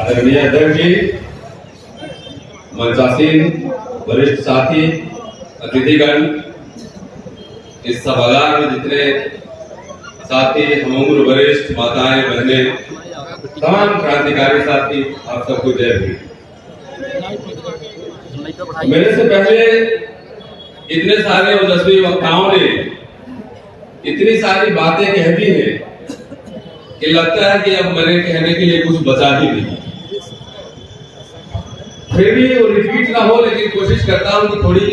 आदरणीय अध्यक्ष जी, मंचासीन वरिष्ठ साथी, अतिथिगण, इस सभागार में जितने साथी, हमउम्र वरिष्ठ माताएं बहनें, तमाम क्रांतिकारी साथी, आप सबको जय भीम। मेरे से पहले इतने सारे ओजस्वी वक्ताओं ने इतनी सारी बातें कह दी हैं कि लगता है कि अब मेरे कहने के लिए कुछ बचा ही नहीं। फिर भी वो रिपीट ना हो, लेकिन कोशिश करता हूं कि थोड़ी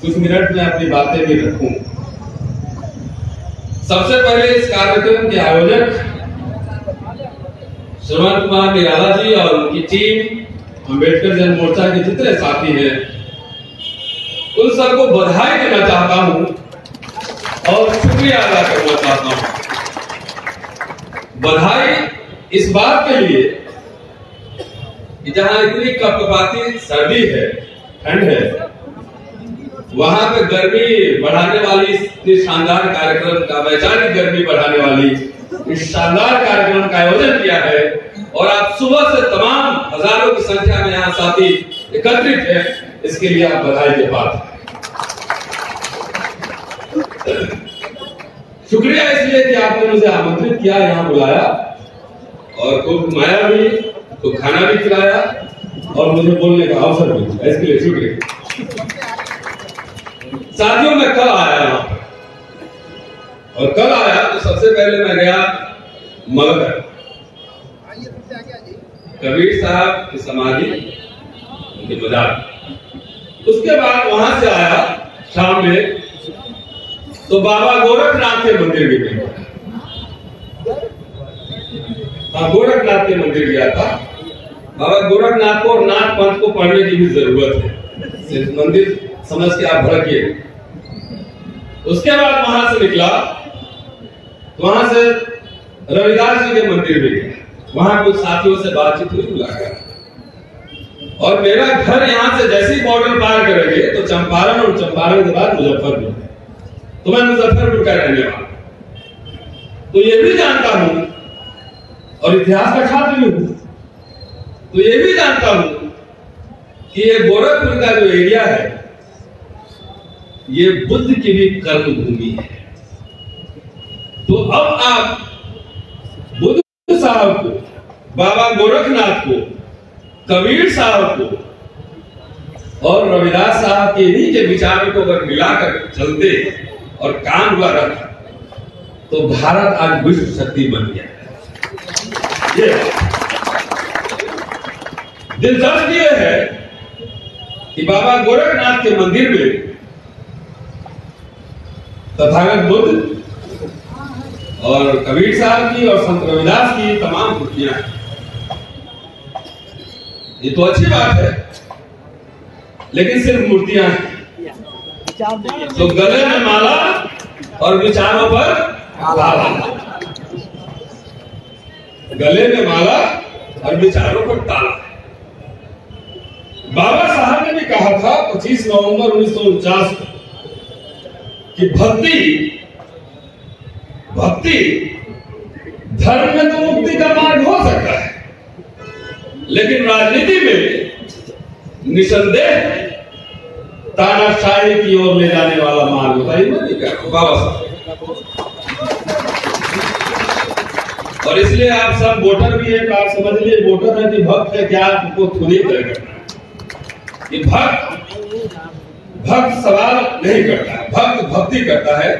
कुछ मिनट में अपनी बातें भी रखूं। सबसे पहले इस कार्यक्रम के आयोजक श्रवण कुमार निराला जी और उनकी टीम, अम्बेडकर जन मोर्चा के जितने साथी हैं, उन सबको बधाई देना चाहता हूं और शुक्रिया अदा करना चाहता हूं। बधाई इस बात के लिए कि जहां इतनी कपकपाती सर्दी है, ठंड है, वहां पे गर्मी बढ़ाने वाली इस शानदार कार्यक्रम का, वैचारिक गर्मी बढ़ाने वाली इस शानदार कार्यक्रम का आयोजन किया है और आप सुबह से तमाम हजारों की संख्या में यहाँ साथी एकत्रित हैं, इसके लिए आप बधाई के पात्र हैं। शुक्रिया इसलिए कि आपने मुझे आमंत्रित किया, यहाँ बुलाया और खूब घुमाया भी, तो खाना भी खिलाया और मुझे बोलने का अवसर भी दिया, इसके लिए शुक्रिया। साथियों, मैं कल आया यहाँ पर और कल आया तो सबसे पहले मैं गया मगहर, कबीर साहब की समाधि, उनके मजार। उसके बाद वहां से आया शाम में तो बाबा गोरखनाथ के मंदिर भी गया। गोरखनाथ के मंदिर गया था। बाबा गोरखनाथ को और नाथ पंथ को पढ़ने की भी जरूरत है, सिर्फ मंदिर समझ के आप भड़किए। उसके बाद वहां से निकला, वहां से रविदास जी के मंदिर भी गया। वहां कुछ साथियों से बातचीत हुई, मुलाकात। और मेरा घर यहां से जैसे ही बॉर्डर पार करेंगे तो चंपारण, और चंपारण के बाद मुजफ्फरपुर, तो मैं मुजफ्फरपुर का रहने वाला, तो ये भी जानता हूं और इतिहास का छात्र भी हूं, तो ये भी जानता हूं कि ये गोरखपुर का जो एरिया है, ये बुद्ध की भी कर्म भूमि है। तो अब आप बुद्ध साहब को, बाबा गोरखनाथ को, कबीर साहब को और रविदास साहब के इन्हीं के विचारों को अगर मिलाकर चलते और काम हुआ रखा तो भारत आज विश्व शक्ति बन गया है। ये दिलचस्प ये है कि बाबा गोरखनाथ के मंदिर में तथागत बुद्ध और कबीर साहब की और संत रविदास की तमाम मूर्तियां हैं। ये तो अच्छी बात है, लेकिन सिर्फ मूर्तियां हैं। तो गले में माला और विचारों पर ताला, गले में माला और विचारों पर ताला। बाबा साहब ने भी कहा था 25 नवंबर 1949 को कि भक्ति धर्म में तो मुक्ति का मार्ग हो सकता है, लेकिन राजनीति में निसंदेह तानाशाही की ओर ले जाने वाला मार्ग होता है। बाबा साहब, और इसलिए आप सब वोटर भी है, आप समझ लिए वोटर है कि भक्त है क्या, आपको खुद ही तय करना है कि भक्त सवाल नहीं करता है, भक्त भक्ति करता है,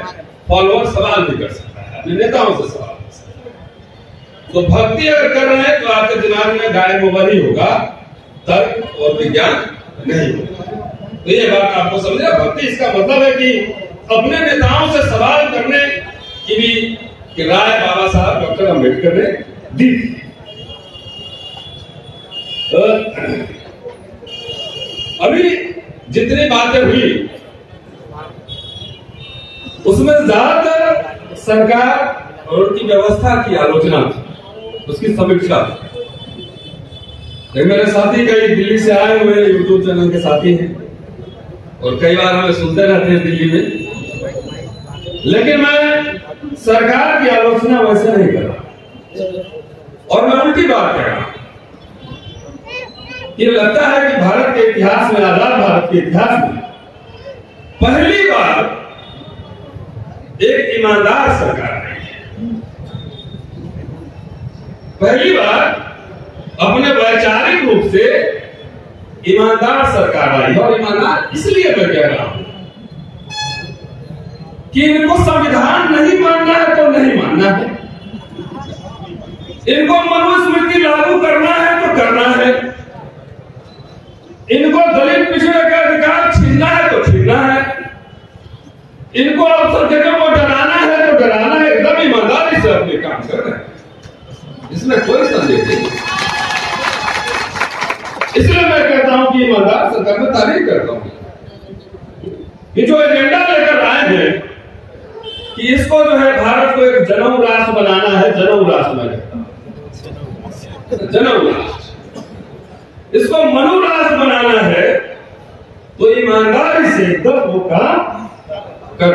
फॉलोअर सवाल भी कर सकता है, अपने नेताओं से सवाल कर सकता है। तो भक्ति अगर कर रहे हैं तो आपके दिमाग में गाय गोबर ही होगा, तर्क और विज्ञान नहीं होगा। तो ये बात आपको समझे। भक्ति इसका मतलब है कि अपने नेताओं से सवाल करने की भी राय बाबा साहब डॉक्टर अम्बेडकर ने दी। अभी जितनी बातें हुई उसमें ज्यादातर सरकार और उनकी व्यवस्था की आलोचना थी, उसकी समीक्षा थी। मेरे साथी कई दिल्ली से आए हुए यूट्यूब चैनल के साथी हैं और कई बार हमें सुनते रहते हैं दिल्ली में, लेकिन मैं सरकार की आलोचना वैसे नहीं कर रहा और मैं उल्टी बात कह रहा। ये लगता है कि भारत के इतिहास में, आजाद भारत के इतिहास में पहली बार एक ईमानदार सरकार आई है। पहली बार अपने वैचारिक रूप से ईमानदार सरकार आई। और ईमानदार इसलिए मैं कह रहा हूं कि इनको संविधान नहीं मानना है तो नहीं मानना है, इनको मनुस्मृति लागू करना है तो करना है, इनको दलित पिछड़े का अधिकार छीनना है तो छीनना है, इनको अल्पसंख्यकों को डराना है तो डराना है। एकदम ईमानदारी से अपने काम कर रहे हैं, इसमें कोई संदेह नहीं। इसलिए मैं कहता हूं कि ईमानदार सरकार में तारीफ करता हूं कि जो एजेंडा लेकर आए हैं कि इसको जो है भारत को एक जनऊ राष्ट्र बनाना है। जनऊ राष्ट्र में जनऊ राष्ट्र, इसको मनु राष्ट्र बनाना है तो ईमानदारी से एकदम वो काम कर।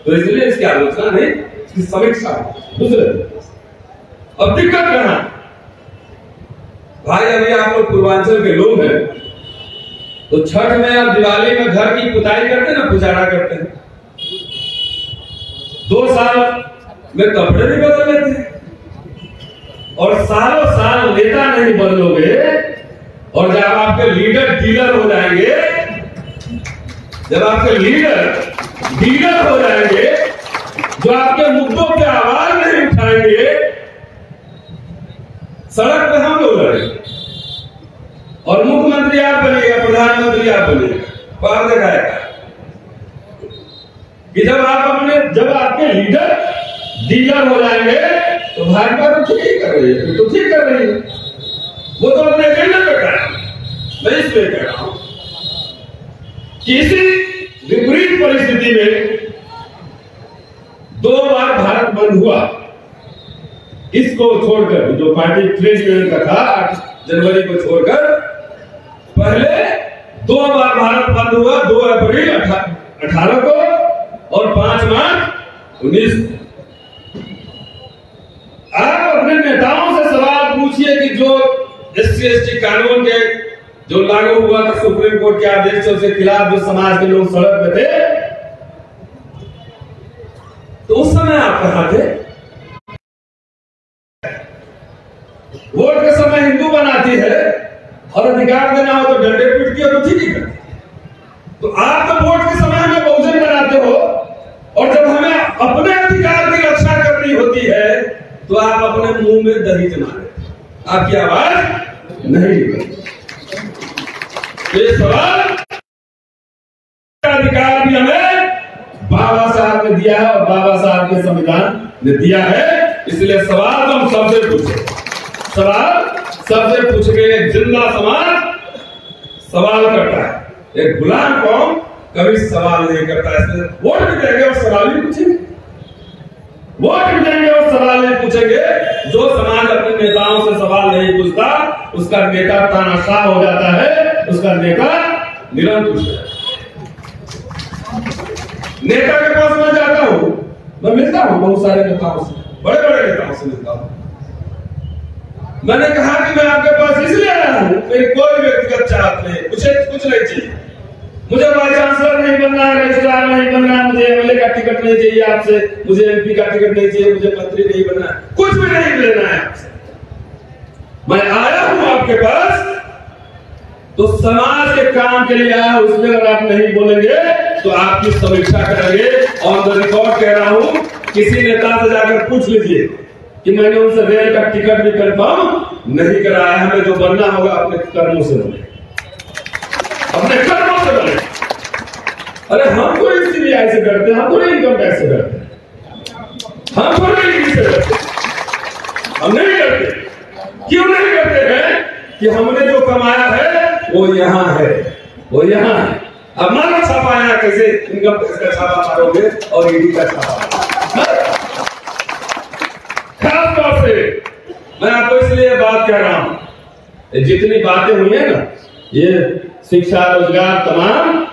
तो इसलिए इसकी आलोचना नहीं, इसकी समीक्षा। दूसरे अब दिक्कत कहां भाई, अभी आप लोग पूर्वांचल के लोग हैं तो छठ में और दिवाली में घर की पुताई करते ना, पुजारा करते हैं, 2 साल में कपड़े भी बदल लेते हैं और सालों साल नेता नहीं बदलोगे। और जब आपके लीडर डीलर हो जाएंगे, जब आपके लीडर डीलर हो जाएंगे, जो आपके मुद्दों पे आवाज नहीं उठाएंगे, सड़क पे हम लोग लड़ेंगे और मुख्यमंत्री आप बनिएगा, प्रधानमंत्री आप बनिएगा। बाहर दिखाएगा कि जब आपके लीडर डीलर हो जाएंगे तो भाजपा तो ठीक ही कर रही है, तो ठीक कर रही है, वो तो अपने एजेंडे पे कर रहा है। मैं इसलिए कह रहा हूं कि इसी विपरीत परिस्थिति में 2 बार भारत बंद हुआ। इसको छोड़कर जो पार्टी ट्रेड यूनियन का था 8 जनवरी को छोड़कर पहले 2 बार भारत बंद हुआ, 2 अप्रैल 18 को और 5 मार्च 19। आप अपने नेताओं से सवाल पूछिए कि जो SC/ST कानून के जो लागू हुआ था सुप्रीम कोर्ट के आदेश से, उसके खिलाफ जो समाज के लोग सड़क पे थे, तो उस समय आप कहां थे? वोट के समय हिंदू बनाती है और अधिकार देना हो तो डंडे पीटती है तो ठीक ही करती। तो आप तो वोट के समय हमें बहुजन बनाते हो और जब हमें अपने अधिकार की रक्षा करनी होती है तो आप अपने मुंह में दही जमा देते, आपकी आवाज नहीं निकलती। ये सवाल अधिकार भी हमें बाबा साहब ने दिया है और बाबा साहब के संविधान ने दिया है। इसलिए सवाल तो हम सबसे पूछे, सवाल सबसे पूछे। एक जिंदा समाज सवाल करता है, एक गुलाम कौम कभी सवाल नहीं करता। इसलिए वोट भी देंगे और सवाल भी पूछेंगे, वोट भी देंगे और सवाल नहीं पूछेंगे। जो समाज अपने नेताओं से सवाल नहीं पूछता उसका नेता तानाशाह हो जाता है, उसका नेता निरंकुश है। नेता के पास मैं जाता हूं, मैं मिलता हूं बहुत सारे नेताओं से, बड़े बड़े नेताओं से मिलता हूं। मैंने कहा कि मैं आपके पास इसलिए आया हूं, मेरी कोई व्यक्तिगत चाहत नहीं, कुछ नहीं चाहिए, मुझे वाइस चांसलर नहीं बनना है, रजिस्ट्रार नहीं बनना है, मुझे एमएलए का टिकट नहीं चाहिए आपसे, मुझे एमपी का टिकट नहीं चाहिए, मुझे मंत्री नहीं बनना है, कुछ भी नहीं लेना है आपसे। मैं आया हूं आपके पास तो समाज के काम के लिए आया, उसमें अगर आप नहीं बोलेंगे तो आपकी समीक्षा करेंगे। ऑन द रिकॉर्ड कह रहा हूं, किसी नेता से जाकर पूछ लीजिए कि मैंने उनसे रेल का टिकट भी कंफर्म नहीं कराया। हमें जो बनना होगा अपने कर्मों से बने, अपने कर्मों से बने। अरे हम तो सीबीआई से डरते हैं, हम तो इनकम टैक्स से डरते हैं, हम तो नहीं से डरते, हम नहीं डरते। क्यों नहीं डरते हैं? कि हमने जो कमाया है वो यहाँ है, वो यहाँ है। अब मारो छापा यहाँ कैसे इनकम टैक्स का छापा मारोगे और ईडी का छापा। खास तौर से मैं आपको इसलिए बात कह रहा हूं, जितनी बातें हुई है ना, ये शिक्षा, रोजगार, तमाम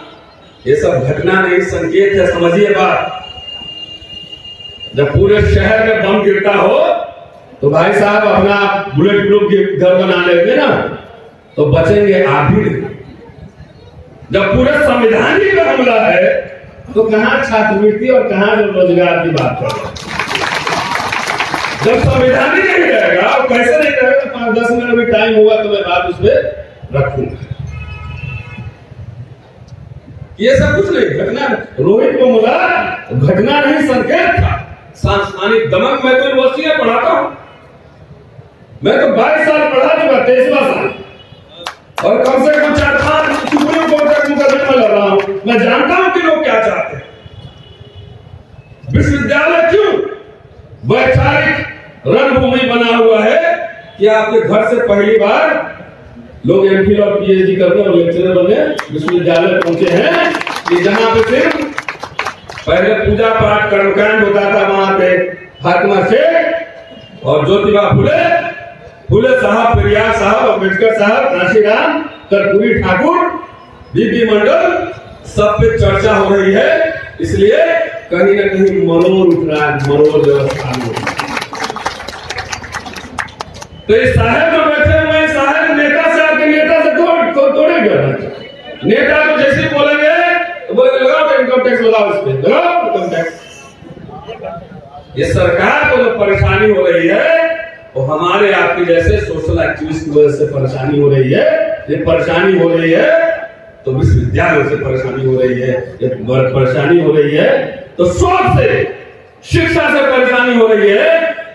ये सब घटना नहीं, संकेत है। समझिए बात, जब पूरे शहर में बम गिरता हो तो भाई साहब अपना बुलेट प्रूफ घर बना लेंगे ना, तो बचेंगे आप भी नहीं। जब पूरे संविधान ही पर हमला है तो कहां छात्रवृत्ति और कहां रोजगार की बात कर रहे हैं। जब संविधान ही नहीं रहेगा और कैसे नहीं रहेगा तो 5-10 मिनट में टाइम होगा तो मैं बात उस पर रखूंगा। ये सब कुछ नहीं घटना, रोहित को मिला घटना नहीं संकेत था, सांस्थानिक दमन। मैं तो यूनिवर्सिटी में पढ़ाता हूं, मैं तो 22 साल पढ़ा चुका, 23वां साल, और कम से कम 4-5 सुप्रीम कोर्ट तक मुकदमा लड़ रहा हूं। मैं जानता हूं कि लोग क्या चाहते हैं। विश्वविद्यालय क्यों वैचारिक रणभूमि बना हुआ है कि आपके घर से पहली बार लोग एमफिल और पीएचडी करके और लेक्चरर बने विश्वविद्यालय पहुंचे हैं कि जहां पे सिर्फ पहले पूजा पाठ कर्मकांड होता था, वहां पे फातिमा शेख और ज्योतिबा फुले साहब, पेरियार साहब, अम्बेडकर साहब, कांशीराम, कर्पूरी ठाकुर, बीपी मंडल, सब पे चर्चा हो रही है। इसलिए कहीं ना कहीं मरोड़ उठ रहा है, मरोड़ व्यवस्था में। तो इस साहब में बैठे हुए साहब नेता से आके नेता से तोड़े गए। नेता तो जैसे बोलेंगे तो बोलेंगे लगाओ इनकम टैक्स, लगाओ इस पे, लगाओ इनकम टैक्स। ये सरकार को जो परेशानी हो रही है वो हमारे आपके जैसे सोशल एक्टिविस्ट की वजह से परेशानी हो रही है। ये परेशानी हो रही है तो विश्वविद्यालयों से परेशानी हो रही है, ये परेशानी हो रही है तो शोध से, शिक्षा से परेशानी हो रही है।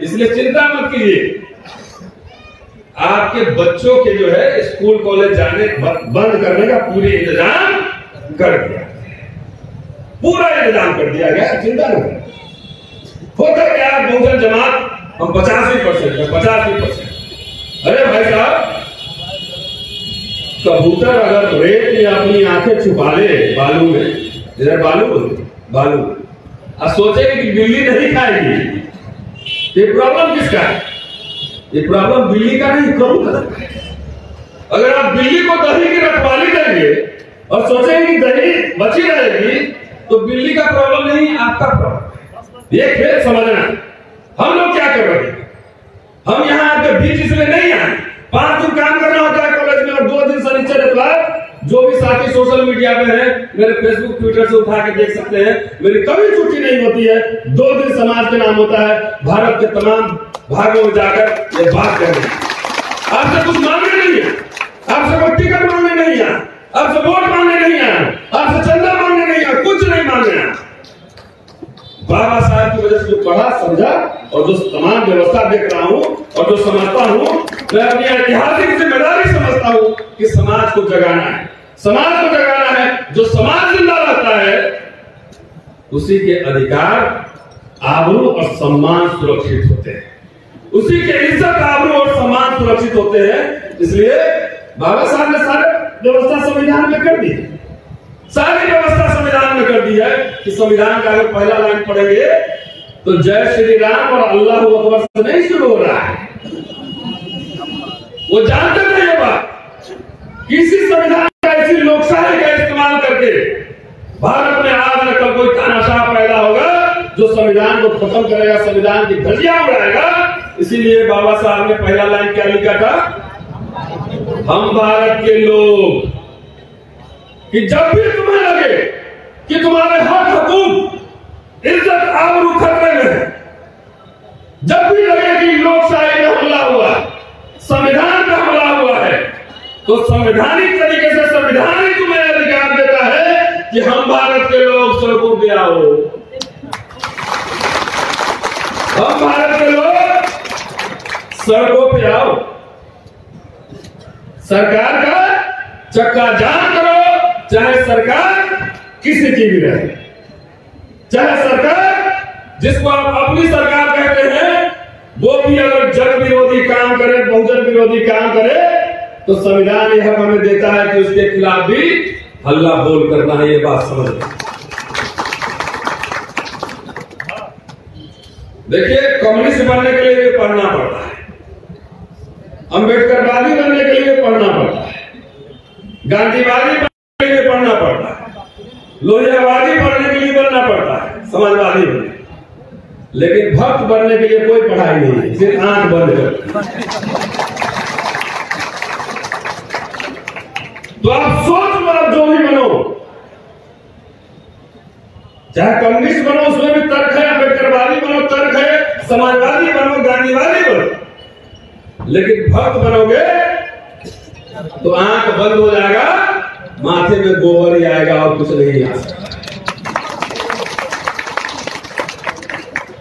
इसलिए चिंता मत कीजिए, आपके बच्चों के जो है स्कूल कॉलेज जाने बंद करने का पूरे इंतजाम कर दिया, पूरा इंतजाम कर दिया गया। चिंता न करें। होता क्या, बहुजन जमात हम 85%। अरे भाई साहब, कबूतर अगर रेत में अपनी आंखें छुपा ले बालू में, इधर बालू अब सोचेंगे कि बिल्ली नहीं खाएगी। ये प्रॉब्लम किसका है? ये प्रॉब्लम बिल्ली का नहीं, करूं का। अगर आप बिल्ली को दही की रखवाली देंगे और सोचेंगे कि दही बची रहेगी तो बिल्ली का प्रॉब्लम नहीं, आपका प्रॉब्लम। ये खेल समझना। हम लोग क्या कर रहे हैं, हम यहाँ आपके बीच इसलिए नहीं आए। 5 दिन काम करना होता है कॉलेज में और 2 दिन शनिचर इतवार। जो भी साथी सोशल मीडिया पे हैं, मेरे फेसबुक ट्विटर से उठा के देख सकते हैं, मेरी कभी छुट्टी नहीं होती है। 2 दिन समाज के नाम होता है, भारत के तमाम भागों में जाकर ये बात करनी। आपसे कुछ मांगने नहीं है, आपसे कोई टिकट मांगने नहीं है, आपसे वोट मांगने नहीं है, आपसे चंदा मांगने नहीं है, कुछ नहीं मांगना। बाबा साहब की वजह से जो पढ़ा समझा और जो तमाम व्यवस्था देख रहा हूं और जो समझता हूं, मैं अपनी ऐतिहासिक जिम्मेदारी समझता हूं कि समाज को जगाना है, समाज को जगाना है। जो समाज जिंदा रहता है उसी के अधिकार, आबरू और सम्मान सुरक्षित होते हैं, उसी के इज्जत, आबरू और सम्मान सुरक्षित होते हैं। इसलिए बाबा साहब ने सारे व्यवस्था संविधान में कर दी, सारी व्यवस्था संविधान में कर दी है कि संविधान का अगर पहला लाइन पढ़ेंगे तो जय श्री राम और अल्लाह अकबर से नहीं शुरू हो रहा है। वो जानते थे ये बात। किसी संविधान का, ऐसी लोकशाही का इस्तेमाल करके भारत में आज न कल कोई तानाशाह पैदा होगा जो संविधान को खत्म करेगा, संविधान की धज्जियां उड़ाएगा। इसीलिए बाबा साहब ने पहला लाइन क्या लिखा था, हम भारत के लोग, कि जब भी तुम्हें लगे कि तुम्हारे हक, हुकूक, इज्जत, आबरू खतरे में है, जब भी लगे कि लोकशाही में हमला हुआ, संविधान पे हमला हुआ है, तो संवैधानिक तरीके से संविधान ही तुम्हें अधिकार देता है कि हम भारत के लोग सड़कों पे आओ, हम भारत के लोग सड़कों पे आओ, सरकार का चक्का जाम करो, चाहे सरकार किसी की भी रहे, चाहे सरकार जिसको आप अपनी सरकार कहते हैं वो भी अगर जन विरोधी काम करे, बहुजन विरोधी काम करे, तो संविधान यह हमें देता है कि उसके खिलाफ भी हल्ला बोल करना है। ये बात समझ देखिए, कम्युनिस्ट बनने के लिए पढ़ना पड़ता है, अम्बेडकरवादी बनने के लिए पढ़ना पड़ता है, गांधीवादी बनने के लिए पढ़ना पड़ता है, लोहियावादी बनने के लिए बनना पड़ता है, समाजवादी बनने, लेकिन भक्त बनने के लिए कोई पढ़ाई नहीं है, सिर्फ आंख बंद कर। तो आप सोच लो, आप जो भी बनो, चाहे कम्युनिस्ट बनो उसमें भी तर्क है, अम्बेडकरवादी बनो तर्क है, समाजवादी बनो, गांधीवादी बनो, लेकिन भक्त बनोगे तो आंख बंद हो जाएगा, माथे में गोबर ही आएगा और कुछ नहीं आ सकता।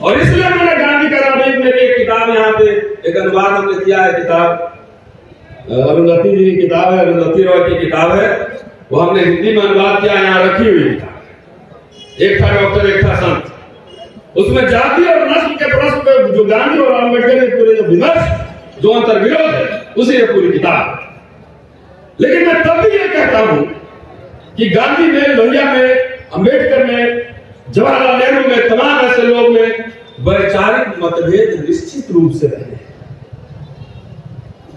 और इसलिए मैंने गांधी का नाम, मेरी एक किताब यहाँ पे एक अनुवाद हमने किया है, किताब अरुंधति जी की किताब है, अरुंधति रॉय की किताब है, वो हमने हिंदी में अनुवाद किया, यहाँ रखी हुई किताब। एक था डॉक्टर, एक था संत, उसमें जाति और नस्ल के प्रश्न पे जो गांधी और अम्बेडकर के पूरे जो विमर्श, जो अंतर्विरोध है, उसी है पूरी किताब। लेकिन मैं तब भी ये कहता हूं कि गांधी में, लोहिया में, अंबेडकर में, जवाहरलाल नेहरू में, तमाम ऐसे लोग में वैचारिक मतभेद निश्चित रूप से रहे,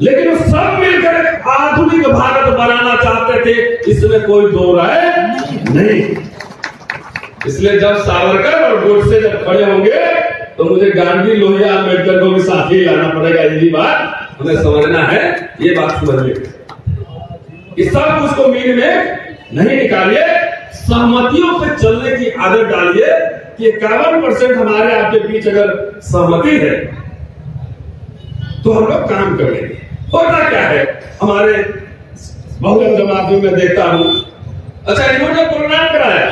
लेकिन वो सब मिलकर एक आधुनिक भारत बनाना चाहते थे, इसमें कोई दो राय नहीं। इसलिए जब सावरकर और गोडसे जब खड़े होंगे तो मुझे गांधी, लोहिया, अम्बेडकर को भी साथ ही लाना पड़ेगा। यही बात हमें समझना है, ये बात समझिए कि सब कुछ को मीन में नहीं निकालिए, सहमतियों पे चलने की आदत डालिए कि 51% हमारे आपके बीच अगर सहमति है तो हम लोग काम कर लेंगे। होता क्या है, हमारे बहुजन जमात में देखता हूं, अच्छा इन्होंने प्रोग्राम कराया,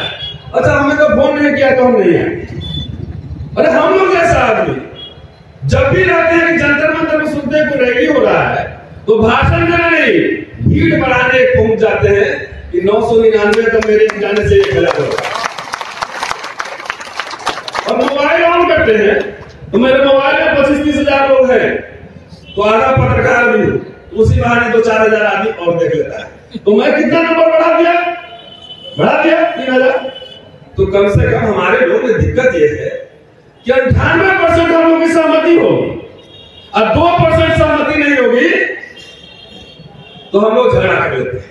अच्छा हमने तो फोन नहीं किया तो हम नहीं आए। अरे हम लोग जैसा आदमी जब भी रहते हैं कि जंतर मंतर में सुनते हैं कोई रैली हो रहा है तो भाषण देना नहीं, भीड़ बढ़ाने पहुंच जाते हैं कि 999 तो मेरे जाने से 1000 होगा। और मोबाइल ऑन करते हैं तो मेरे मोबाइल में 25-30 हजार लोग हैं, तो आधा पत्रकार भी उसी बहाने 2-4 आदमी और देख लेता है। तो मैं कितना नंबर बढ़ा दिया 3000। तो कम से कम हमारे लोगों में दिक्कत यह है कि 98% हम लोग की सहमति होगी और 2% सहमति नहीं होगी तो हम लोग झगड़ा कर लेते हैं।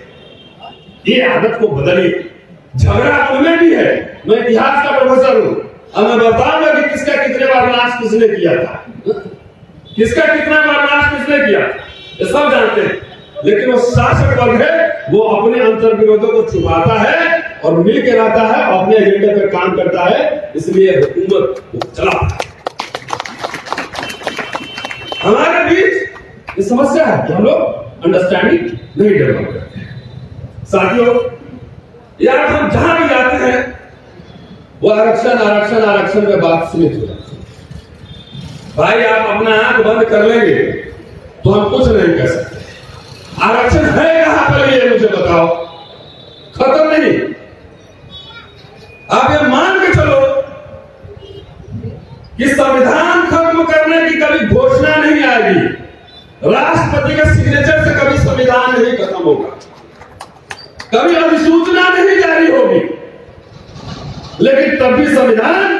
ये आदत को बदलिए। झगड़ा उनमें भी है, मैं इतिहास का प्रोफेसर हूं, अब मैं बताऊंगा कि किसका कितने बार नाश किसने किया था, किसका कितना बार नाश किसने किया, ये सब जानते हैं। लेकिन वो शासक वर्ग है, वो अपने अंतर विरोधों को छुपाता है और मिल के रहता है, अपने एजेंडे पर काम करता है, इसलिए हुकूमत चलाता है। हमारे बीच ये समस्या है कि हम लोग अंडरस्टैंडिंग नहीं डेवलप करते हैं। साथियों, यार हम जहां भी जाते हैं वो आरक्षण में बात सीमित हो जाती है। भाई आप अपना आंख बंद कर लेंगे तो हम कुछ नहीं कर सकते। आरक्षण है कहां पर, ये मुझे बताओ। खत्म नहीं। आप ये मान के चलो कि संविधान खत्म करने की कभी घोषणा नहीं आएगी, राष्ट्रपति के सिग्नेचर से कभी संविधान नहीं खत्म होगा, कभी अधिसूचना नहीं जारी होगी, लेकिन तब भी संविधान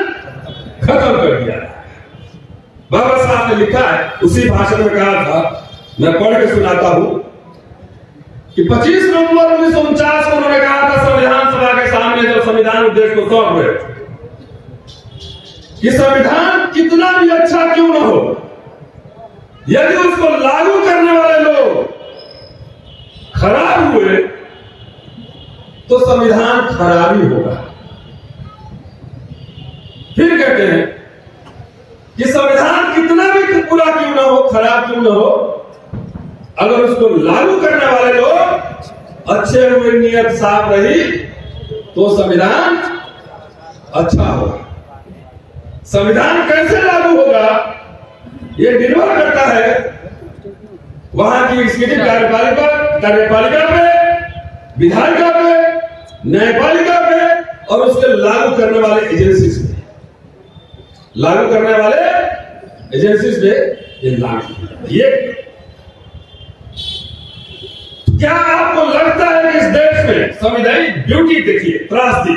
खत्म कर दिया। बाबा साहब ने लिखा है, उसी भाषण में कहा था, मैं पढ़ के सुनाता हूं कि 25 नवंबर 1949 को उन्होंने कहा था संविधान सभा के सामने, जब संविधान उद्देश्य को सौंप हुए, कि संविधान कितना भी अच्छा क्यों न हो, यदि उसको लागू करने वाले लोग खराब हुए तो संविधान खराब ही होगा। फिर कहते हैं कि संविधान कितना भी बुरा क्यों ना हो, खराब क्यों ना हो, अगर उसको लागू करने वाले लोग अच्छे हुए, नियत साफ रही, तो संविधान अच्छा होगा। संविधान कैसे लागू होगा यह निर्भर करता है वहां की एग्जीक्यूटिव कार्यपालिका पे, विधायिका पे, न्यायपालिका पे और उसके लागू करने वाले एजेंसीज पे। लागू करने वाले एजेंसीज पे ये लागू, ये क्या आपको लगता है कि इस देश में संवैधानिक ड्यूटी, देखिए त्रासदी,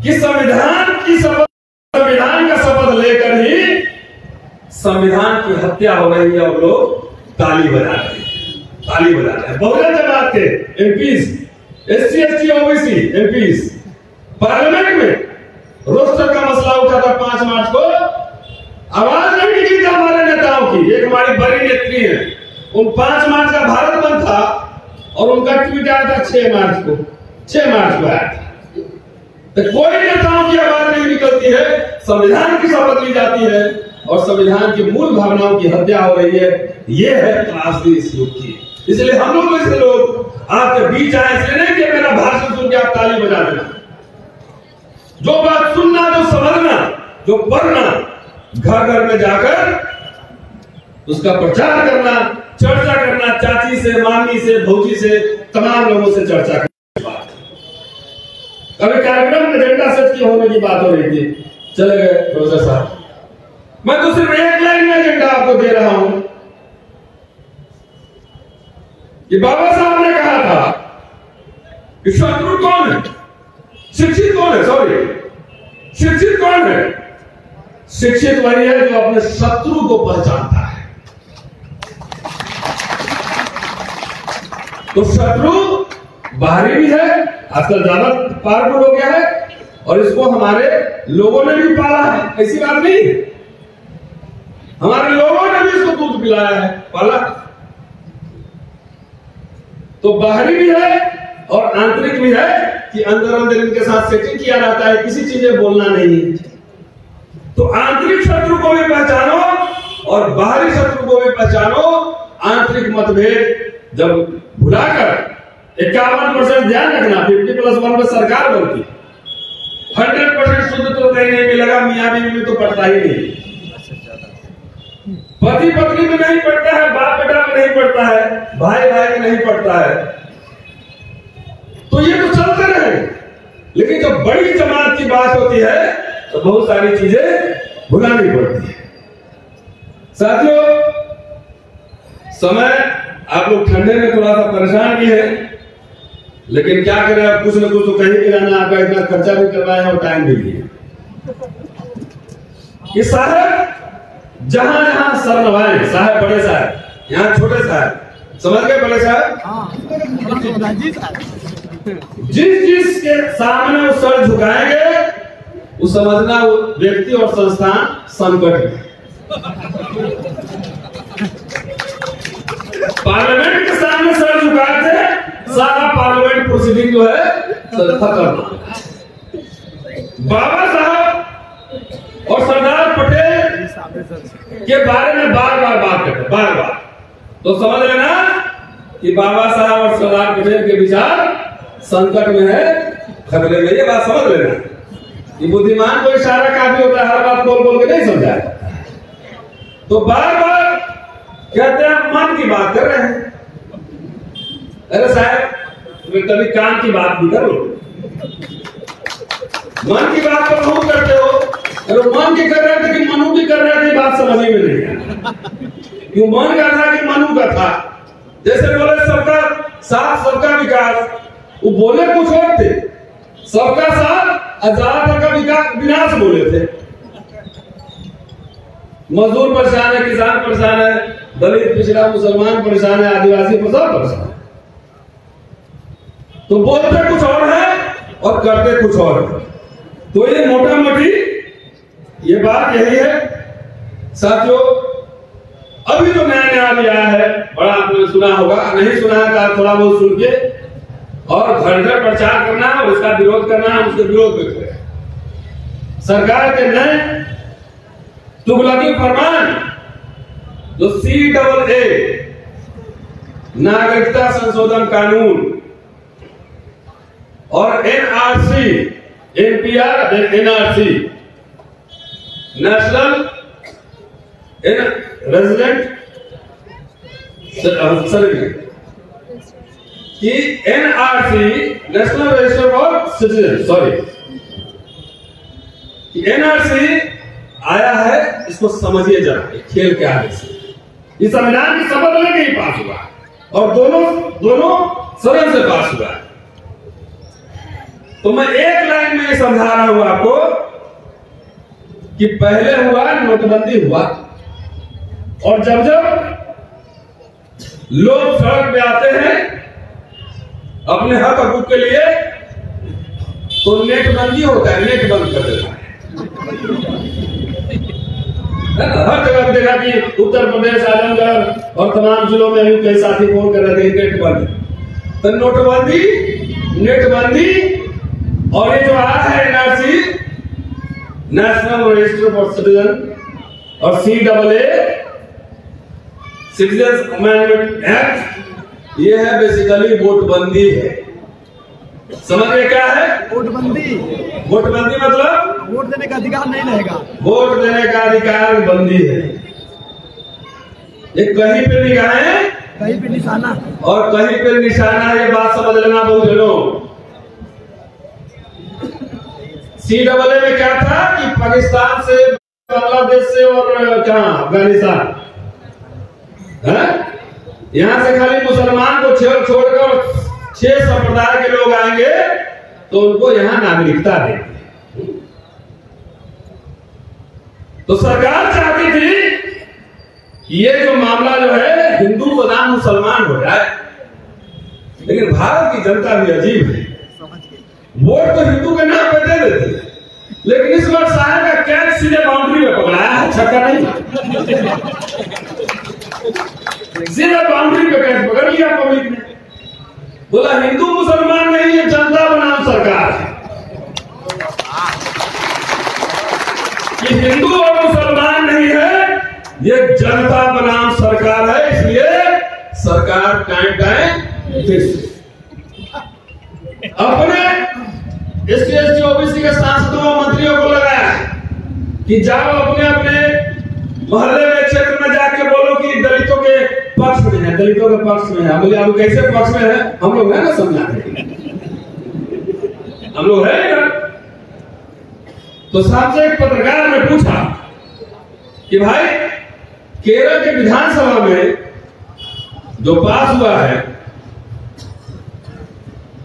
कि संविधान का शपथ लेकर ही संविधान की हत्या हो रही है और लोग ताली बजा रहे हैं। बहुजन जमात के MPs, SC ST OBC MPs parliament में रोस्टर का मसला उठा था 5 मार्च को, आवाज नहीं निकली था हमारे नेताओं की। एक हमारी बड़ी नेत्री है, उन 5 मार्च का भारत बंद था, और उनका ट्वीट आया था 6 मार्च को, 6 मार्च को आया था। तो कोई नेताओं की आवाज नहीं निकलती है, संविधान की शपथ ली जाती है और संविधान की मूल भावनाओं की हत्या हो रही है। ये है त्रासदी इस युग की। इसलिए हम लोग ऐसे लोग आपके बीच आए, इसलिए नहीं कि मेरा भाषण सुन के आप ताली बजा देना। जो बात सुनना, जो समझना, जो पढ़ना, घर घर में जाकर उसका प्रचार करना, चर्चा करना, चाची से, मामी से, भौजी से, तमाम लोगों से चर्चा करना। कभी कार्यक्रम में एजेंडा सेट की होने की बात हो रही थी, चले गए प्रोफेसर साहब। मैं तो सिर्फ एक लाइन में एजेंडा आपको दे रहा हूं कि बाबा साहब ने कहा था कि शत्रु कौन है, शिक्षित कौन है, सॉरी शिक्षित कौन है? शिक्षित वही है जो अपने शत्रु को पहचानता है। तो शत्रु बाहरी भी है, आजकल ज्यादा पावरफुल हो गया है और इसको हमारे लोगों ने भी पाला है, ऐसी बात नहीं है। हमारे लोगों ने भी इसको दूध पिलाया है, पाला। तो बाहरी भी है और आंतरिक भी है कि अंदर अंदर इनके साथ सेटिंग किया जाता है, किसी चीजें बोलना नहीं। तो आंतरिक शत्रु को भी पहचानो और बाहरी शत्रु को भी पहचानो। आंतरिक मतभेद जब भुलाकर 51% ध्यान रखना, 50+1 में सरकार बनती, 100% शुद्ध तो कहीं नहीं मिलेगा, मियां बीवी में तो पड़ता ही नहीं, पति पत्नी में नहीं पड़ता है, बाप बेटा में नहीं पड़ता है, भाई भाई में नहीं पड़ता है। तो ये तो चलते रहे, लेकिन जब बड़ी जमात की बात होती है तो बहुत सारी चीजें भुलानी पड़ती है। साथियों, समय आप लोग ठंडे में थोड़ा सा परेशान भी है, लेकिन क्या करें, आप कुछ न कुछ तो कहीं के जाना, आपका इतना खर्चा भी करवाए और टाइम भी दिए कि साहब जहां जहां सर नवाए, साहब बड़े साहब, यहाँ छोटे साहब, समझ गए बड़े साहब? जिस के सामने वो सर झुकाएंगे वो समझना वो व्यक्ति और संस्थान संकट में। पार्लियामेंट के सामने सर झुकाते हैं, सारा पार्लियामेंट प्रोसीडिंग जो है खत्म। बाबा साहब और सरदार पटेल के बारे में बार बार बात करते, बार बार। तो समझ लेना कि बाबा साहब और सरदार पटेल के विचार संकट में है, खतरे में। ये बात समझ लेना कि बुद्धिमान को इशारा काफी होता है, हर बात बोल बोल के नहीं समझा। तो बार बार कहते हैं मन की बात कर रहे हैं। अरे साहब, तुम्हें कभी काम की बात भी करो, मन की बात तो बहुत करते हो। अरे मन की कर रहे थे कि मनु भी कर रहे थे, बात समझ में नहीं आया। क्यों मन का था कि मनु का था? जैसे बोले सबका साथ सबका विकास, वो बोले कुछ और थे, सबका साथ आजाद का विनाश बोले थे। मजदूर परेशान है, किसान परेशान है, दलित पिछड़ा मुसलमान परेशान है, आदिवासी परेशान है। तो बोलते कुछ और है और करते कुछ और है। तो ये मोटा मोटी ये बात यही है साथियों। अभी जो नया नया भी आया है, बड़ा आपने सुना होगा, नहीं सुना है तो थोड़ा बहुत सुन के और घर घर प्रचार करना और उसका विरोध करना, उसके विरोध में करें। सरकार के नए तुगलकी फरमान जो CAA नागरिकता संशोधन कानून और NRC NPR NRC national resident कि NRC national register of citizen, sorry NRC आया है, इसको समझिए जरा, खेल के आगे से इस संविधान की शपथ लेके ही पास हुआ और दोनों सदन से पास हुआ। तो मैं एक लाइन में समझा रहा हूं आपको कि पहले हुआ नोटबंदी हुआ और जब जब लोग सड़क पे आते हैं अपने हक हकूक के लिए तो नेटबंदी होता है, नेट बंद कर देता है। हर जगह देखा कि उत्तर प्रदेश, आजमगढ़ और तमाम जिलों में कई साथी फोन कर रहे थे नेट बंद। तो नोटबंदी, नेटबंदी और ये जो आया है NRC, national register for citizen, और CAA सिटीजन अमेंडमेंट एक्ट, ये है बेसिकली वोटबंदी है। समझ में क्या है? वोटबंदी। वोटबंदी मतलब वोट देने का अधिकार नहीं रहेगा। वोट देने का अधिकार बंदी है। ये कहीं पे निगाहें, कहीं पे निशाना और कहीं पे निशाना, ये बात समझ लेना बहुजनों। CAA में क्या था कि पाकिस्तान से, बांग्लादेश से और क्या अफगानिस्तान, यहां से खाली मुसलमान को छोड़कर 6 संप्रदाय के लोग आएंगे तो उनको यहां नागरिकता देंगे। तो सरकार चाहती थी कि ये जो मामला जो है हिंदू बनाम मुसलमान हो जाए, लेकिन भारत की जनता भी अजीब है। वोट तो हिंदू के नाम पे दे देती है, लेकिन इस बार साहब का कैच सीधे बाउंड्री में पकड़ाया है, छक्का नहीं, सीधे बाउंड्री पे कैच पकड़ लिया पब्लिक ने। बोला हिंदू मुसलमान नहीं, ये जनता बनाम सरकार है। कि हिंदू और मुसलमान नहीं है, ये जनता बनाम सरकार है, इसलिए सरकार टाइम अपने SC ST OBC के सांसदों और मंत्रियों को लगाया कि जाओ अपने अपने मोहल्ले में, क्षेत्र में जाके बोलो कि दलितों के पक्ष में है, दलितों के पक्ष में है। बोले हम कैसे पक्ष में है? हम लोग है ना समझाते, हम लोग है ना। तो साहब से एक पत्रकार ने पूछा कि भाई केरल के विधानसभा में जो पास हुआ है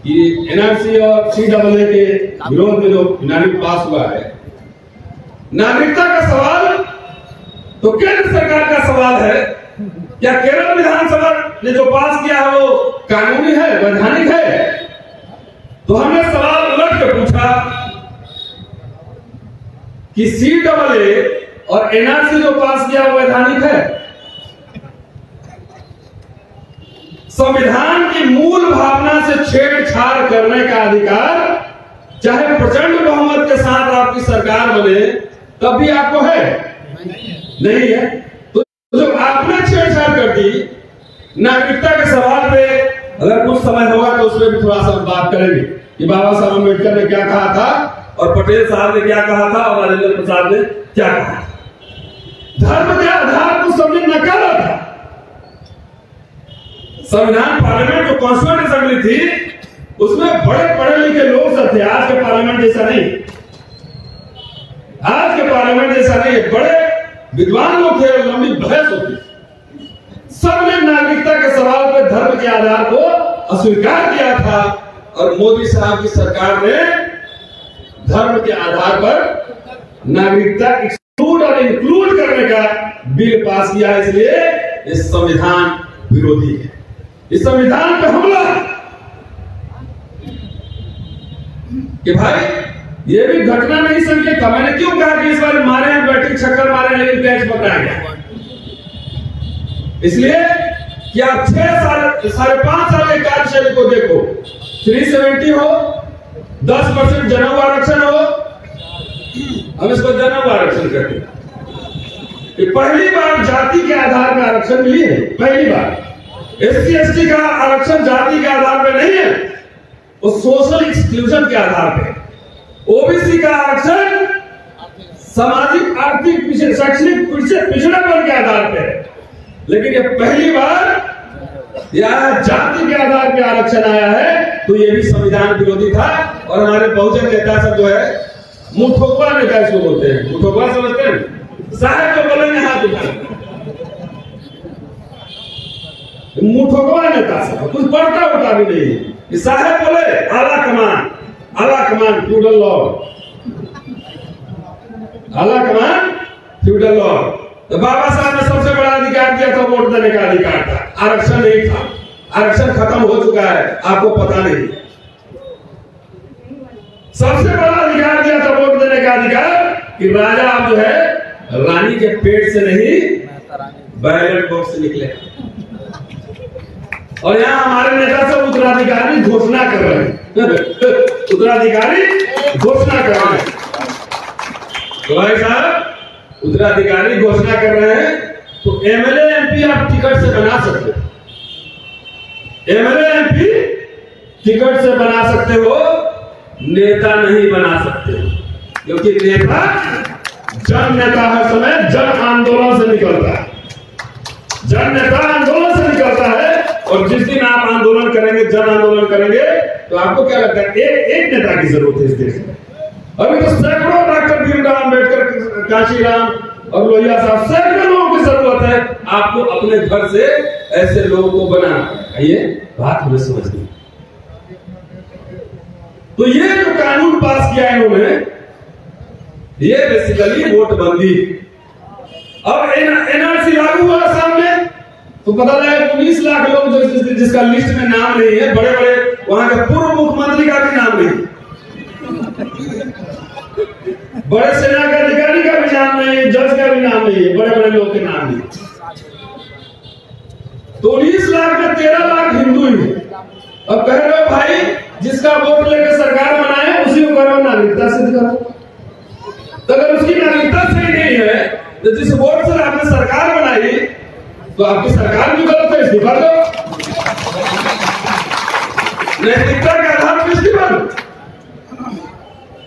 कि NRC और CAA के विरोध में जो नागरिक पास हुआ है, नागरिकता का सवाल तो केंद्र सरकार का सवाल है। क्या केरल विधानसभा ने जो पास किया है वो कानूनी है, वैधानिक है? तो हमने सवाल उलट के पूछा कि CAA और NRC जो पास किया वो वैधानिक है? संविधान की मूल भावना से छेड़छाड़ करने का अधिकार चाहे प्रचंड बहुमत के साथ आपकी सरकार बने तब भी आपको है? नहीं है। तो जो आपने छेड़छाड़ कर दी, नागरिकता के सवाल पे अगर कुछ समय होगा तो उसमें भी थोड़ा सा बात करेंगे कि बाबा साहब अम्बेडकर ने क्या कहा था और पटेल साहब ने क्या कहा था और राजेंद्र प्रसाद ने क्या कहा। धर्म के आधार को सबने नकारा था। संविधान पार्लियामेंट जो कॉन्स्टिट्यूएंट असेंबली थी उसमें बड़े पढ़े लिखे लोग सब थे। आज के पार्लियामेंट जैसा नहीं, आज के पार्लियामेंट जैसा नहीं, बड़े विद्वान लोग थे, लंबी बहस होती। सबने नागरिकता के सवाल पर धर्म के आधार को अस्वीकार किया था और मोदी साहब की सरकार ने धर्म के आधार पर नागरिकता एक्सक्लूड और इंक्लूड करने का बिल पास किया। इसलिए ये संविधान विरोधी है, इस संविधान पे हमला कि भाई ये भी घटना नहीं संकेत था। मैंने क्यों कहा कि इस बार मारे हैं, बैटिंग छक्कर मारे हैं, लेकिन कैच पकड़ाएंगे? इसलिए कि आप 6 साल, 5.5 साल के कार्यशैली को देखो, 370 हो, 10% जनेऊ आरक्षण हो, हम इसको जनेऊ आरक्षण कहते हैं। पहली बार जाति के आधार पर आरक्षण मिली है, पहली बार। SC ST का आरक्षण जाति के आधार पर नहीं है, वो सोशल एक्सक्लूजन के आधार पर। OBC का आरक्षण सामाजिक, आर्थिक, शैक्षणिक पिछड़ेपन के आधार पर है। लेकिन ये पहली बार यह जाति के आधार पर आरक्षण आया है, तो ये भी संविधान विरोधी था। और हमारे बहुजन नेता सब जो है मुठोकवा नेता इसको बोलते हैं, मुठोकवा समझते हैं? साहब जो बोलेंगे हाथ उठाएंगे, मुठोकवा नेता सब, कुछ पढ़ता उठा भी नहीं। साहब बोले आला कमान फ्यूडल लॉर्ड, आला कमान फ्यूडल लॉर्ड। तो बाबा साहब ने सबसे बड़ा अधिकार दिया था, वोट देने का अधिकार था, आरक्षण नहीं था। आरक्षण खत्म हो चुका है, आपको पता नहीं। सबसे बड़ा अधिकार दिया था वोट देने का अधिकार कि राजा आप जो है रानी के पेट से नहीं बैलेट बॉक्स से निकले। और यहाँ हमारे नेता सब उत्तराधिकारी घोषणा कर रहे हैं उत्तराधिकारी घोषणा कर रहे हैं। तो भाई साहब उत्तराधिकारी घोषणा कर रहे हैं, तो एमएलए एमपी आप टिकट से बना सकते हो, एमएलए एमपी टिकट से बना सकते हो, नेता नहीं बना सकते, क्योंकि नेता जन नेता हर समय जन आंदोलन से निकलता है, जन नेता आंदोलन से निकलता है। और जिस दिन आप आंदोलन करेंगे, जन आंदोलन करेंगे, तो आपको क्या लगता है एक नेता की जरूरत है इस देश में। अभी तो सैकड़ों डॉक्टर भीमराव अम्बेडकर, काशीराम और लोहिया साहब, सैकड़ों लोगों की जरूरत है। आपको अपने घर से ऐसे लोगों को बनाना, ये बात हमें समझनी। तो ये जो कानून पास किया इन्होंने, ये बेसिकली वोटबंदी। अब एनआरसी लागू हुआ असम में, तो पता लगा 19 लाख लोग जिसका लिस्ट में नाम नहीं है, बड़े बड़े वहां के पूर्व मुख्यमंत्री का भी नाम नहीं, बड़े सेना के अधिकारी का भी नाम नहीं, जज का भी नाम नहीं है, बड़े बड़े लोग के नाम नहीं। तो 19 लाख में 13 लाख हिंदू ही है। अब कह रहे हो भाई जिसका वोट लेकर सरकार बनाए उसी को करो, नागरिकता सिद्ध करो। तो अगर उसकी नागरिकता सही नहीं है, तो जिस वोट से आपने सरकार बनाई, तो आपकी सरकार भी गलत है, इस्तीफा दो। नैतिकता के आधार पर इस्तीफा दो।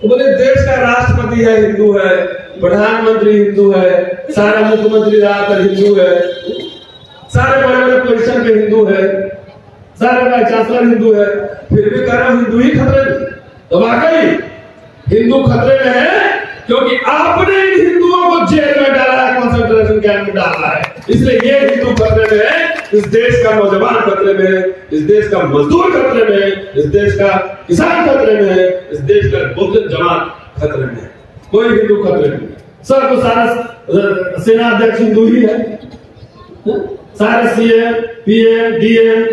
तो बोले देश का राष्ट्रपति है हिंदू है, प्रधानमंत्री हिंदू है, सारा मुख्यमंत्री ज्यादातर हिंदू है, सारे बड़े बड़े पोजीशन पे हिंदू है, सारे वाइस चांसलर हिंदू है, फिर भी कह रहा हूं हिंदू ही खतरे में। तो वाकई हिंदू खतरे में है, क्योंकि आपने इन हिंदुओं को जेल में डाला है, कंसंट्रेशन कैंप में डाला है। इसलिए ये हिंदू खतरे में है, इस देश का नौजवान खतरे में है, इस देश का मजदूर खतरे में है, इस देश का किसान खतरे में है, इस देश का बहुजन जमात खतरे में है। कोई हिंदू खतरे में नहीं। सर को सारा सेना अध्यक्ष हिंदू ही है, सारे सीएम पीएम डीएम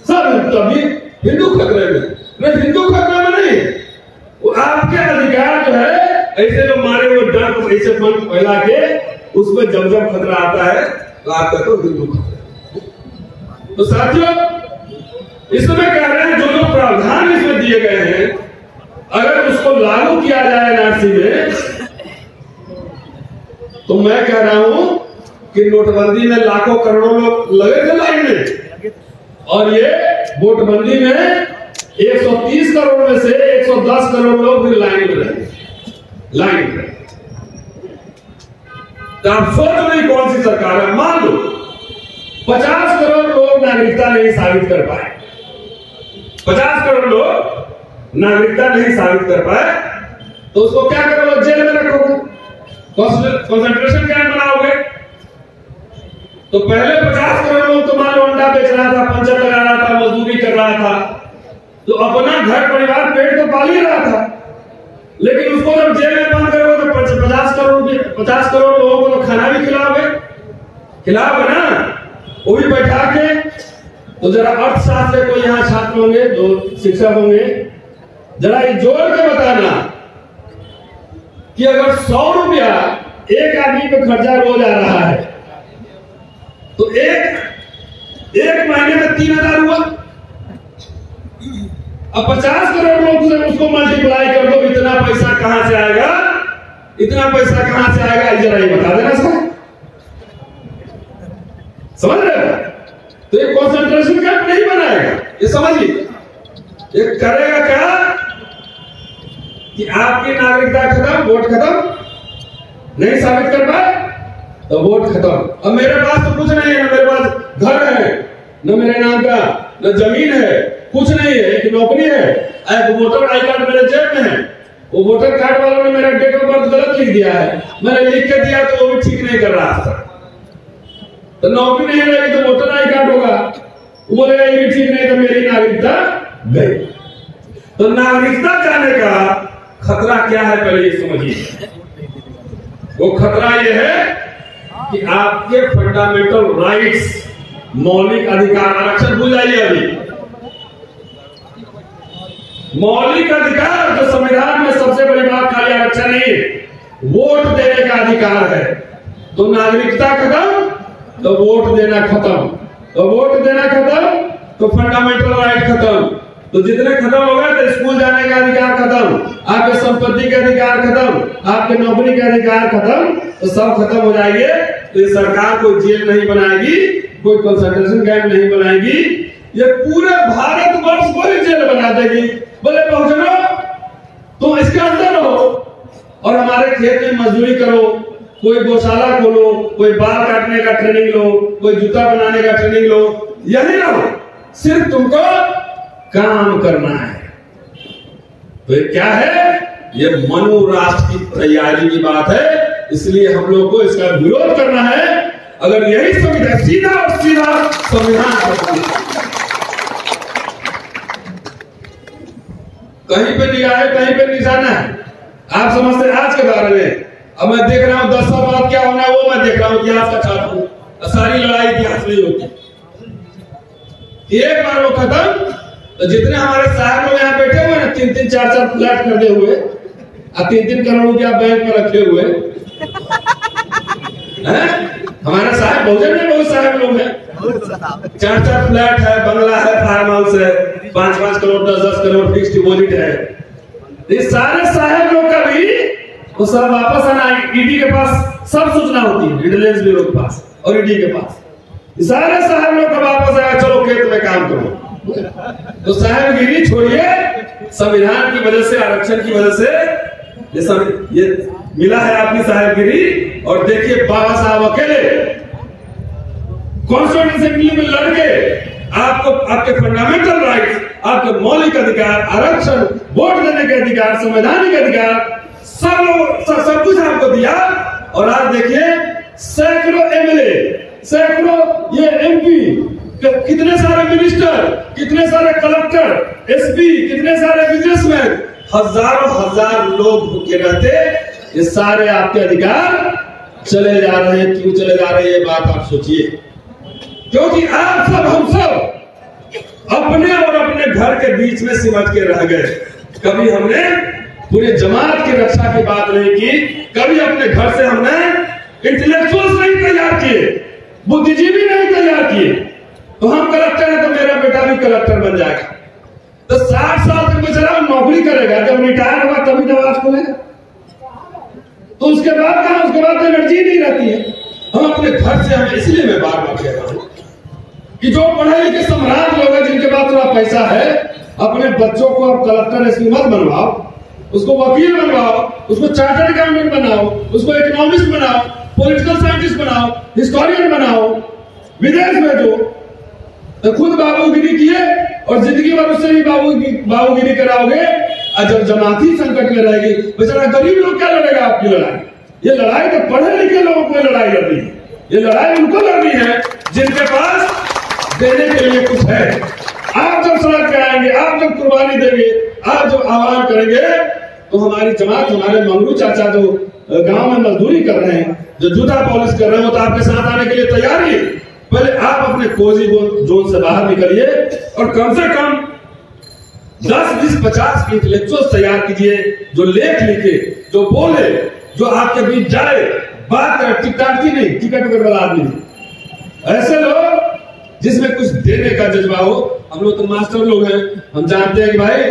सब तभी हिंदू खतरे में नहीं, हिंदू खतरे में नहीं। वो आपके अधिकार जो है, ऐसे जो मारे हुए डर को ऐसे मन फैला के उसमें जब जब खतरा आता है तो आप कहते हो हिंदू खतरा। तो साथियों इसमें कह रहे हैं जो जो प्रावधान इसमें दिए गए हैं, अगर उसको लागू किया जाए एनआरसी में, तो मैं कह रहा हूं कि नोटबंदी में लाखों करोड़ों लोग लगे थे लाइन में, और ये वोटबंदी में 130 करोड़ में से 110 करोड़ लोग भी लाइन में रहे, लाइन में। तो आप सोच रहे कौन सी सरकार है। मान लो 50 करोड़ लोग नागरिकता नहीं साबित कर पाए, 50 करोड़ लोग नागरिकता नहीं साबित कर पाए, तो उसको क्या करोगे, जेल में रखोगे, कंसंट्रेशन कैंप बनाओगे। तो पहले 50 करोड़ लोग तो मान लो अंडा बेच रहा था, पंचर लगा रहा था, मजदूरी कर रहा था, तो अपना घर परिवार पेट तो पाल ही रहा था। लेकिन उसको जब जेल में बंद करोगे तो 50 करोड़ लोगों को तो खाना भी खिलाओगे ना, वो भी बैठा के। तो जरा अर्थशास्त्र कोई यहाँ छात्र होंगे, जो शिक्षक होंगे, जरा ये जोड़ के बताना कि अगर 100 रुपया एक आदमी पे खर्चा रोज आ रहा है, तो एक महीने में 3000 हुआ। अब 50 करोड़ लोग से उसको मल्टीप्लाई कर दो, इतना पैसा कहां से आएगा, इतना पैसा कहां से आएगा, जरा ये बता देना सर, समझ रहे हो। तो ये कंसंट्रेशन कैंप नहीं बनाएगा, ये समझिए। ये करेगा क्या कि आपकी नागरिकता खत्म, वोट खत्म, नहीं साबित कर पाए तो वोट खत्म। अब मेरे पास तो कुछ नहीं है, ना मेरे पास घर है, न मेरे नाम का न जमीन है, कुछ नहीं है, एक नौकरी है, एक वोटर आई कार्ड मेरे जेब में है। वो वोटर कार्ड वालों ने मेरा डेट ऑफ बर्थ गलत लिख दिया है, मैंने लिख के दिया तो वो भी ठीक नहीं कर रहा था। तो नौकरी नहीं रहेगी तो वोटर आई कार्ड होगा, वो बोलेगा ये भी ठीक नहीं, तो मेरी नागरिकता गई। तो नागरिकता जाने का खतरा क्या है, पहले ये समझिए। वो खतरा ये है कि आपके फंडामेंटल राइट्स, मौलिक अधिकार, आरक्षण भूल जाइए अभी, मौलिक अधिकार जो संविधान में सबसे बड़ी बात खाली आरक्षण नहीं, वोट देने का अधिकार है। तो नागरिकता खत्म तो वोट देना खत्म, तो वोट देना खत्म तो फंडामेंटल राइट खत्म। तो जितने खत्म हो गए तो स्कूल जाने का अधिकार खत्म, आपके संपत्ति के अधिकार खत्म, आपके नौकरी के अधिकार खत्म, तो सब खत्म हो जाएंगे। तो ये सरकार कोई जेल नहीं बनाएगी, कोई कंसंट्रेशन कैंप नहीं बनाएगी, ये पूरे भारतवर्ष को ही जेल बना देगी। बोले बहुजनों तुम इसके अंदर हो और हमारे खेत में मजदूरी करो, कोई गौशाला खोलो, कोई बाल काटने का ट्रेनिंग लो, कोई जूता बनाने का ट्रेनिंग लो, यही रहो, सिर्फ तुमको काम करना है। तो ये क्या है? ये मनु राष्ट्र की तैयारी की बात है, इसलिए हम लोग को इसका विरोध करना है। अगर यही संविधान सीधा और सीधा संविधान कहीं पे निगाह है, कहीं पे निशाना है, आप समझते आज के बारे में। अब मैं देख रहा हूं 10 साल बाद क्या होना है वो मैं देख रहा हूं, इतिहास का छात्र हूं, सारी लड़ाई इतिहास में होती। एक बार वो खत्म तो जितने हमारे साहब लोग यहाँ बैठे हुए हैं 3-3, 4-4 फ्लैट खरीदे हुए और 3-3 करोड़ रुपया बैंक में रखे हुए हैं। हमारे साहब बहुजन में बहुत साहब लोग हैं, 4-4 फ्लैट है, बंगला है, फार्म हाउस है, 5-5 करोड़ 10-10 करोड़ फिक्स डिपॉजिट है। ये सारे साहब लोग का भी वो सब वापस आना ईडी के पास सब सूचना होती है, इंटेलिजेंस ब्यूरो के पास और ईडी के पास। सारे साहब लोग का वापस आया, चलो खेत में काम करो। तो साहबगिरी छोड़िए, संविधान की वजह से, आरक्षण की वजह से ये मिला है आपकी साहबगिरी। और देखिए बाबा साहब अकेले कॉन्स्टिट्यूशन असेंबली में लड़के आपको आपके फंडामेंटल राइट्स, आपके मौलिक अधिकार, आरक्षण, वोट देने के अधिकार, संवैधानिक अधिकार, सब कुछ आपको दिया। और आज देखिए सैकड़ों एमएलए, सैकड़ों ये एमपी, कितने सारे मिनिस्टर, कितने सारे कलेक्टर, एसपी, कितने सारे बिजनेसमैन, हजारों हजार लोग भूखे रहते, ये सारे आपके अधिकार चले जा रहे हैं। क्यों चले जा रहे हैं ये बात आप सोचिए। क्योंकि आप सब, हम सब अपने और अपने घर के बीच में सिमट के रह गए। कभी हमने पूरे जमात की रक्षा की बात नहीं की, कभी अपने घर से हमने इंटेलेक्चुअल्स नहीं तैयार किए, बुद्धिजीवी नहीं तैयार किए। तो हम कलेक्टर है तो मेरा बेटा भी कलेक्टर बन जाएगा। तो 60 साल तक बेचारा नौकरी करेगा, जब रिटायर होगा तभी दरवाज खोलेगा। तो उसके बाद कहा, उसके बाद एनर्जी नहीं रहती है। हम अपने घर से, हमें इसलिए मैं बार बार कह रहा हूं कि जो पढ़े लिखे सम्राट लोग हैं, जिनके पास थोड़ा पैसा है, अपने बच्चों को आप कलेक्टर एसपी मत बनवाओ, उसको वकील बनवाओ, उसको चार्टर्ड अकाउंटेंट बनाओ, उसको इकोनॉमिस्ट बनाओ, पॉलिटिकल साइंटिस्ट बनाओ, हिस्टोरियन बनाओ, विदेश भेजो। तो खुद बाबूगिरी किए और जिंदगी भर उससे भी बाबूगिरी कराओगे। और जब जमाती संकट में रहेगी, बेचारा गरीब लोग क्या लड़ेगा आपकी लड़ाई? ये लड़ाई तो पढ़े लिखे लोगों को लड़ाई लड़नी है। ये लड़ाई उनको लड़नी है जिनके पास देने के लिए कुछ है। आप जब सड़क पे आएंगे, आप जब कुर्बानी देंगे, आप जब आह्वान करेंगे, तो हमारी जमात, हमारे मंगरू चाचा जो गांव में मजदूरी कर रहे हैं, जो जूता पॉलिश कर रहे हैं, वो तो आपके साथ आने के लिए तैयार ही है। पहले आप अपने कोजी जोन से बाहर निकलिए और कम से कम 10, 20, 50 इंटेलेक्चुअल्स तैयार कीजिए, जो लेख लिखे, जो बोले, जो आपके बीच जाए, बात करे, टिकटाकी नहीं, टिकट वाला आदमी नहीं। ऐसे लोग जिसमें कुछ देने का जज्बा हो। हम लोग तो मास्टर लोग हैं, हम जानते हैं कि भाई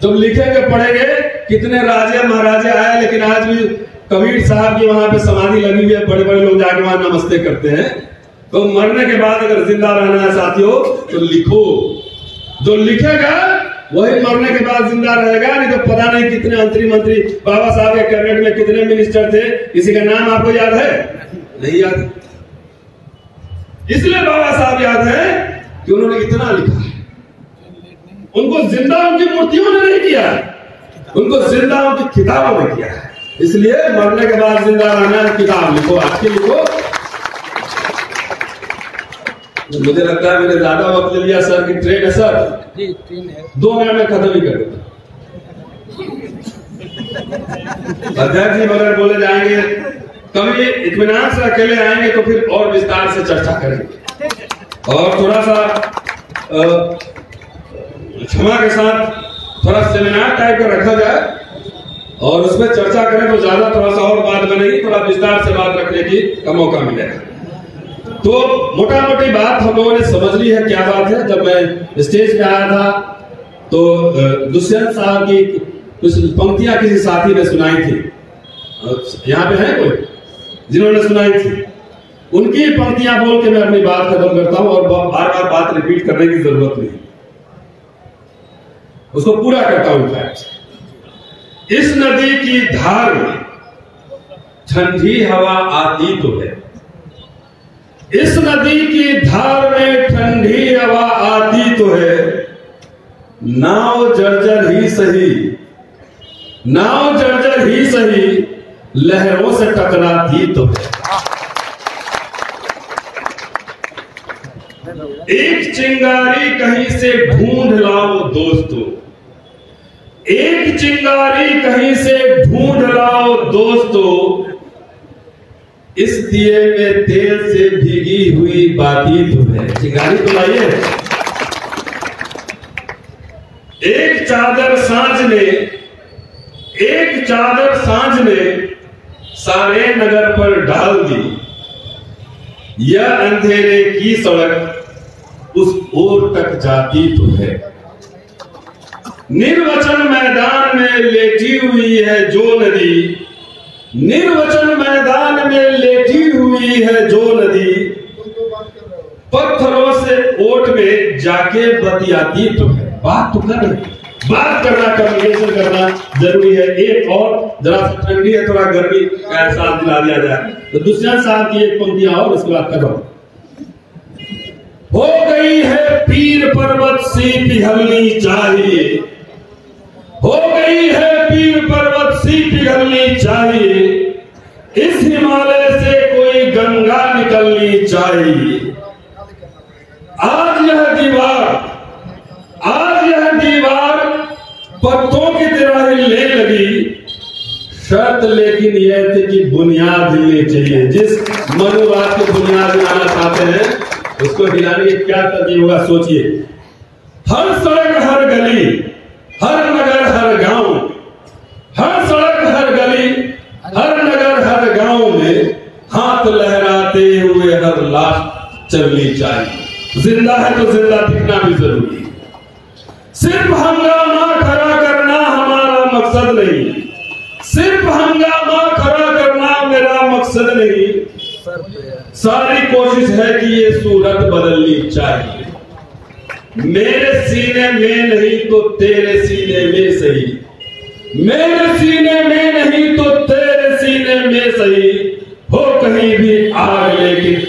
जब लिखेंगे पढ़ेंगे, कितने राजे महाराजे आए, लेकिन आज भी कबीर साहब की वहां पे समाधि लगी हुई है, बड़े बड़े लोग जाके वहां नमस्ते करते हैं। तो मरने के बाद अगर जिंदा रहना है साथियों, तो लिखो। जो लिखेगा वही मरने के बाद जिंदा रहेगा, नहीं तो पता नहीं कितने मंत्री, बाबा साहब के कैबिनेट में कितने मिनिस्टर थे, किसी का नाम आपको याद है? नहीं याद। इसलिए बाबा साहब याद है कि उन्होंने इतना लिखा है। उनको जिंदा उनकी मूर्तियों ने नहीं किया, उनको जिंदा उनकी किताबों में किया है। इसलिए मरने के बाद जिंदा रहना है, किताब लिखो, आपकी लिखो। मुझे लगता है मैंने ज्यादा वक्त ले लिया सर की ट्रेन है सर, 2 मिनट में खत्म ही कर दूंगा। अध्यक्ष जी बगैर बोले जाएंगे, कभी इत्मीनान से अकेले आएंगे तो फिर और विस्तार से चर्चा करेंगे। और थोड़ा सा क्षमा के साथ थोड़ा सेमिनार टाइप का रखा जाए और उसमें चर्चा करें तो ज्यादा थोड़ा सा और बात बनेगी, थोड़ा विस्तार से बात रखने की का मौका मिलेगा। तो मोटा मोटी बात हम लोगों ने समझ ली है। क्या बात है, जब मैं स्टेज पे आया था तो दुष्यंत साहब की कुछ पंक्तियां किसी साथी ने सुनाई थी। यहाँ पे है कोई जिन्होंने सुनाई थी? उनकी पंक्तियां बोल के मैं अपनी बात खत्म करता हूं और बार बार बात रिपीट करने की जरूरत नहीं, उसको पूरा करता हूं। फैक्ट, इस नदी की धार में ठंडी हवा आती तो है, इस नदी की धार में ठंडी हवा आती तो है, नाव जर्जर ही सही, नाव जर्जर ही सही, लहरों से टकराती तो है। एक चिंगारी कहीं से ढूंढ लाओ दोस्तों, एक चिंगारी कहीं से ढूंढ लाओ दोस्तों, इस दिए में तेल से भीगी हुई बाती तो है। चिंगारी तो लाइए। एक चादर सांझ ने, एक चादर सांझ ने सारे नगर पर डाल दी, यह अंधेरे की सड़क उस ओर तक जाती तो है। निर्वचन मैदान में लेटी हुई है जो नदी, निर्वचन मैदान में लेटी हुई है जो नदी, पत्थरों से ओट में जाके बतियाती तो है। बात तो कर, बात करना, कम्युनिकेशन करना जरूरी है। एक और जरा ठंडी है, थोड़ा गर्मी का एहसास दिला दिया जाए तो दुष्यंत साहब की एक पंक्तियां और उसके बाद करो। हो गई है पीर पर्वत सी पिघलनी चाहिए, हो गई है पीर पर्वत सी पिघलनी चाहिए, इस हिमालय से कोई गंगा निकलनी चाहिए। आज यह दीवार, आज यह दीवार पत्तों की तरह हिलने लगी, शर्त लेकिन यह थी कि बुनियाद हिलनी चाहिए। जिस मनुवाद की बुनियाद हिलाना चाहते हैं उसको हिलाने की क्या तरकीब होगा सोचिए। हर सड़क हर गली, हर नगर हर गांव, हर सड़क हर गली, हर नगर हर गांव में हाथ लहराते हुए हर लाश चलनी चाहिए। जिंदा है तो जिंदा दिखना भी जरूरी है। सिर्फ हंगामा खड़ा करना हमारा मकसद नहीं, सिर्फ हंगामा खड़ा करना मेरा मकसद नहीं, सारी कोशिश है कि ये सूरत बदलनी चाहिए। मेरे सीने में नहीं तो तेरे सीने में सही, मेरे सीने में नहीं तो तेरे सीने में सही, हो कहीं भी आग लेकिन